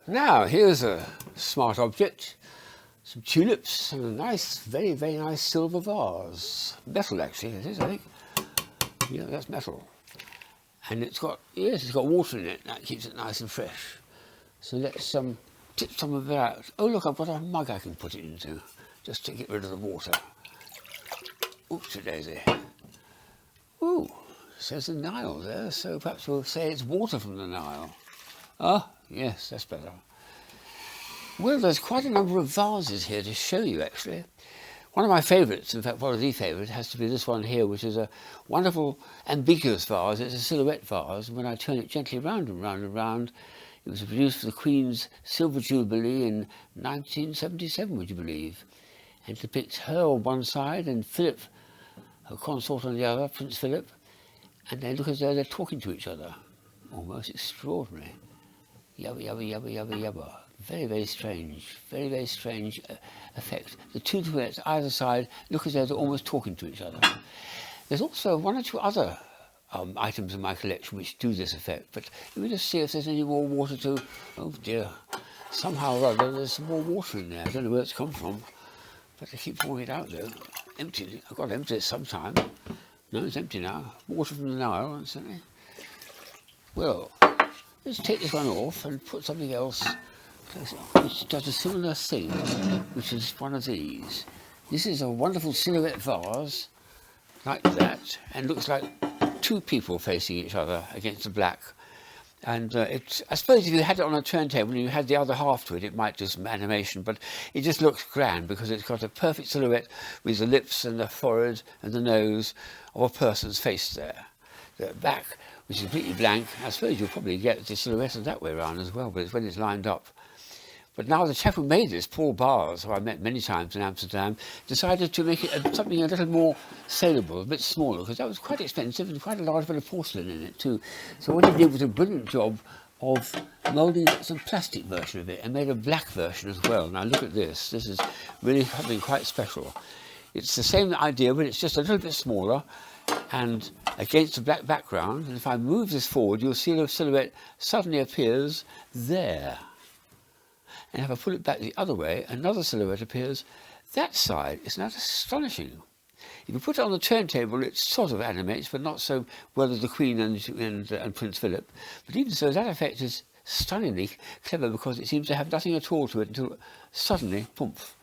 Now, here's a smart object, some tulips and a nice, very, very nice silver vase. Metal, actually, it is, I think. Yeah, that's metal. And it's got, yes, it's got water in it. That keeps it nice and fresh. So let's tip some of it out. Oh, look, I've got a mug I can put it into, just to get rid of the water. Oopsie daisy. Ooh, it says the Nile there, so perhaps we'll say it's water from the Nile. Ah, yes, that's better. Well, there's quite a number of vases here to show you, actually. One of my favourites, in fact, one of the favourites, has to be this one here, which is a wonderful ambiguous vase. It's a silhouette vase. When I turn it gently round and round and round, it was produced for the Queen's Silver Jubilee in 1977, would you believe? And it depicts her on one side and Philip, her consort, on the other, Prince Philip, and they look as though they're talking to each other. Almost extraordinary. Yabba, yabba, yabba, yabba, yabba. Very, very strange effect. The two duets either side look as though they're almost talking to each other. There's also one or two other items in my collection which do this effect, but let me just see if there's any more water to... Oh dear, somehow or other there's some more water in there. I don't know where it's come from, but I keep pouring it out though. Empty. I've got to empty it sometime. No, it's empty now. Water from the Nile, certainly. Well, let's take this one off and put something else which does a similar thing, which is one of these. This is a wonderful silhouette vase, like that, and looks like two people facing each other against the black. And I suppose if you had it on a turntable and you had the other half to it, it might do some animation, but it just looks grand because it's got a perfect silhouette with the lips and the forehead and the nose of a person's face there. The back, which is completely blank, I suppose you'll probably get the silhouette that way around as well, but it's when it's lined up. But now the chap who made this, Paul Bars, who I met many times in Amsterdam, decided to make it something a little more saleable, a bit smaller, because that was quite expensive and quite a large bit of porcelain in it too. So what he did was a brilliant job of moulding some plastic version of it and made a black version as well. Now look at this. This is really something quite special. It's the same idea, but it's just a little bit smaller and against a black background. And if I move this forward, you'll see the silhouette suddenly appears there. And if I pull it back the other way, another silhouette appears that side. Isn't that astonishing? If you put it on the turntable, it sort of animates, but not so well as the Queen and Prince Philip. But even so, that effect is stunningly clever because it seems to have nothing at all to it until suddenly, poof,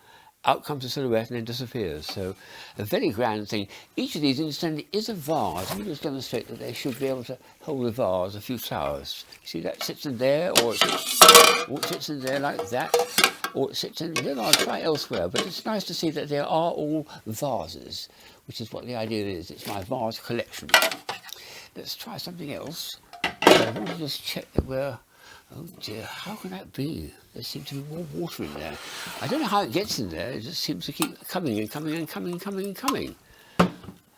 out comes the silhouette and then disappears. So a very grand thing. Each of these, incidentally, is a vase. Let me just demonstrate that they should be able to hold a vase, a few flowers. You see that sits in there, or it sits in there like that, or it sits in there. I'll try elsewhere, but it's nice to see that they are all vases, which is what the idea is. It's my vase collection. Let's try something else. I want to just check that we're... Oh dear, how can that be? There seems to be more water in there. I don't know how it gets in there, it just seems to keep coming and coming and coming and coming and coming.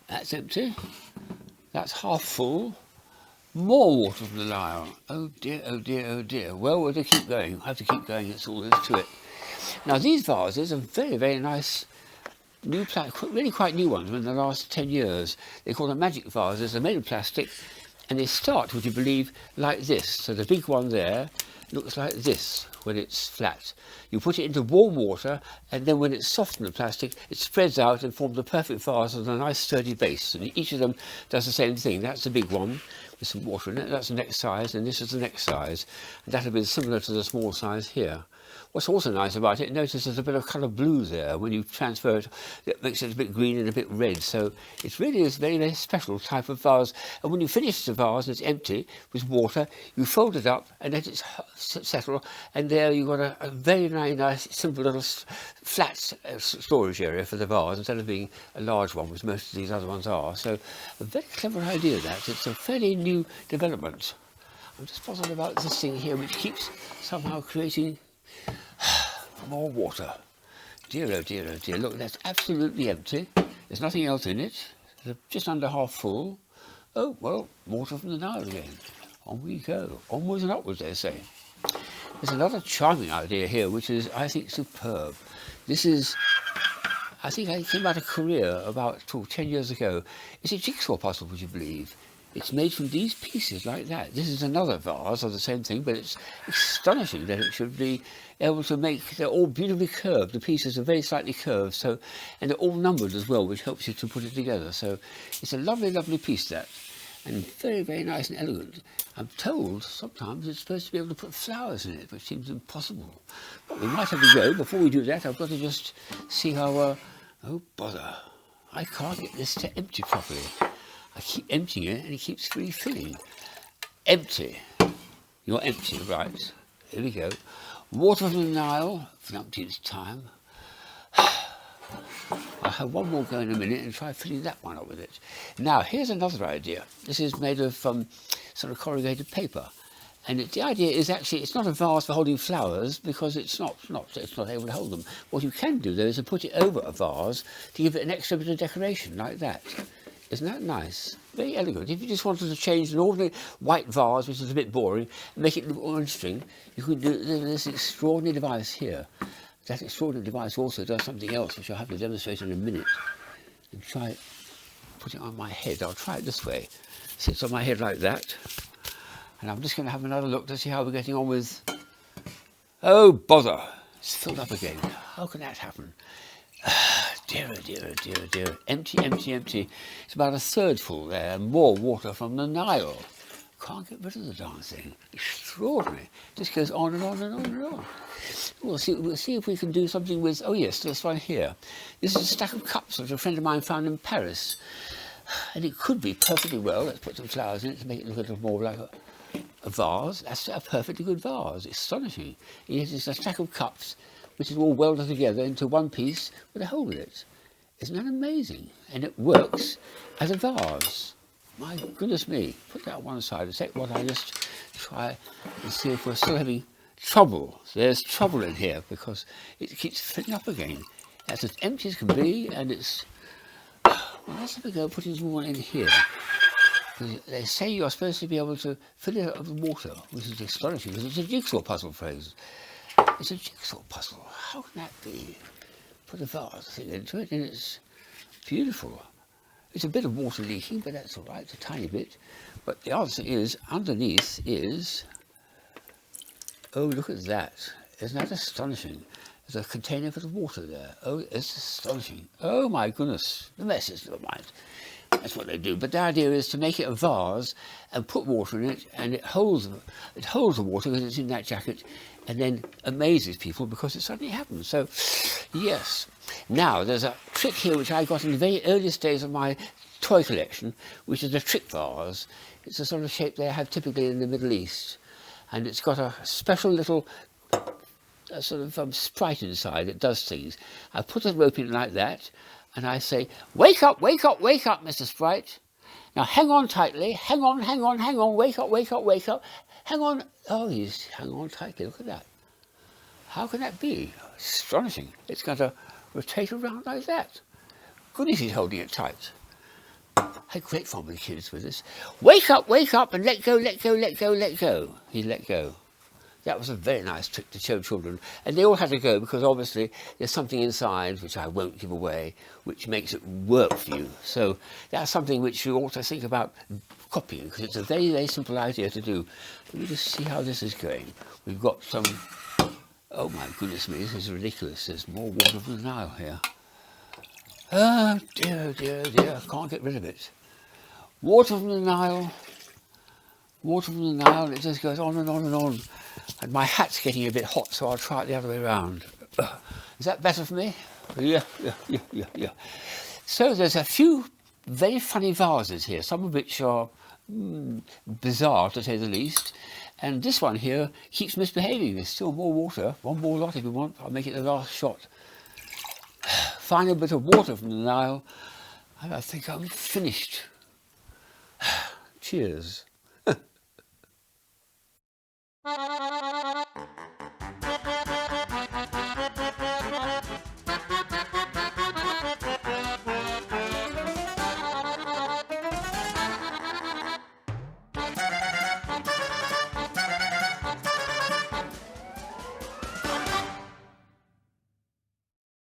That's empty. That's half full. More water from the Nile. Oh dear, oh dear, oh dear. Well, we'll have to keep going. I have to keep going, that's all there is to it. Now these vases are very, very nice, new, really quite new ones in the last 10 years. They're called magic vases. They're made of plastic. And they start, would you believe, like this. So the big one there looks like this when it's flat. You put it into warm water, and then when it's soft in the plastic, it spreads out and forms a perfect vase with a nice sturdy base. And each of them does the same thing. That's the big one with some water in it. That's the next size, and this is the next size. And that'll be similar to the small size here. What's also nice about it, notice there's a bit of colour blue there. When you transfer it, it makes it a bit green and a bit red. So it really is a very, very special type of vase. And when you finish the vase and it's empty with water, you fold it up and let it settle. And there you've got a very, very nice, simple little flat storage area for the vase instead of being a large one, which most of these other ones are. So a very clever idea that. It's a fairly new development. I'm just puzzled about this thing here, which keeps somehow creating more water. Dear, oh dear, oh dear. Look, that's absolutely empty. There's nothing else in it. It's just under half full. Oh, well, water from the Nile again. On we go. Onwards and upwards, they say. There's another charming idea here, which is, I think, superb. This is, I think I came out of Korea about 10 years ago. It's a jigsaw puzzle, would you believe? It's made from these pieces like that. This is another vase of the same thing, but it's astonishing that it should be able to make, they're all beautifully curved. The pieces are very slightly curved, so, and they're all numbered as well, which helps you to put it together. So it's a lovely, lovely piece, that, and very, very nice and elegant. I'm told sometimes it's supposed to be able to put flowers in it, which seems impossible. But we might have to go. Before we do that, I've got to just see how, oh bother, I can't get this to empty properly. I keep emptying it and it keeps refilling. Empty. You're empty, right. Here we go. Water from the Nile for the umpteenth time. I'll have one more go in a minute and try filling that one up with it. Now, here's another idea. This is made of sort of corrugated paper. And the idea is actually, it's not a vase for holding flowers because it's not able to hold them. What you can do, though, is to put it over a vase to give it an extra bit of decoration, like that. Isn't that nice? Very elegant. If you just wanted to change an ordinary white vase, which is a bit boring, and make it look orange string, you could do this extraordinary device here. That extraordinary device also does something else, which I'll have to demonstrate in a minute. And try it, put it on my head. I'll try it this way. Sits on my head like that. And I'm just going to have another look to see how we're getting on with... Oh, bother! It's filled up again. How can that happen? Dear, dear, dear, dear. Empty, empty, empty. It's about a third full there. More water from the Nile. Can't get rid of the darn thing. Extraordinary. Just goes on and on and on and on. We'll see if we can do something with... Oh yes, this one here. This is a stack of cups that a friend of mine found in Paris. And it could be perfectly well. Let's put some flowers in it to make it look a little more like a vase. That's a perfectly good vase. It's astonishing. It is a stack of cups which is all welded together into one piece with a hole in it. Isn't that amazing? And it works as a vase. My goodness me. Put that on one side a sec while I just try and see if we're still having trouble. There's trouble in here because it keeps filling up again. That's as empty as can be, and it's... Well, let's have a go putting some more in here. They say you're supposed to be able to fill it up with water, which is astonishing because it's a jigsaw puzzle phrase. It's a jigsaw puzzle. How can that be? Put a vase thing into it and it's beautiful. It's a bit of water leaking, but that's all right, it's a tiny bit. But the answer is, underneath is... Oh, look at that. Isn't that astonishing? There's a container for the water there. Oh, it's astonishing. Oh my goodness. The message, never mind. That's what they do. But the idea is to make it a vase and put water in it, and it holds the water because it's in that jacket, and then amazes people because it suddenly happens. So, yes. Now, there's a trick here which I got in the very earliest days of my toy collection, which is a trick vase. It's the sort of shape they have typically in the Middle East. And it's got a special little sort of sprite inside that does things. I put the rope in like that, and I say, wake up, wake up, wake up, Mr. Sprite. Now hang on tightly, hang on, hang on, hang on, wake up, wake up, wake up. Hang on. Oh, he's hang on tightly, look at that. How can that be? Astonishing. It's going to rotate around like that. Goodness, he's holding it tight. I had great fun with the kids with this. Wake up, and let go, let go, let go, let go. He let go. That was a very nice trick to show children. And they all had to go because obviously there's something inside, which I won't give away, which makes it work for you. So that's something which you ought to think about copying, because it's a very, very simple idea to do. Let me just see how this is going. We've got some... Oh my goodness me, this is ridiculous. There's more water from the Nile here. Oh dear, dear, dear, I can't get rid of it. Water from the Nile, water from the Nile, it just goes on and on and on. And my hat's getting a bit hot, so I'll try it the other way around. Is that better for me? Yeah. So there's a few very funny vases here, some of which are bizarre to say the least. And this one here keeps misbehaving. There's still more water. One more lot if you want. I'll make it the last shot. Final bit of water from the Nile, and I think I'm finished. Cheers.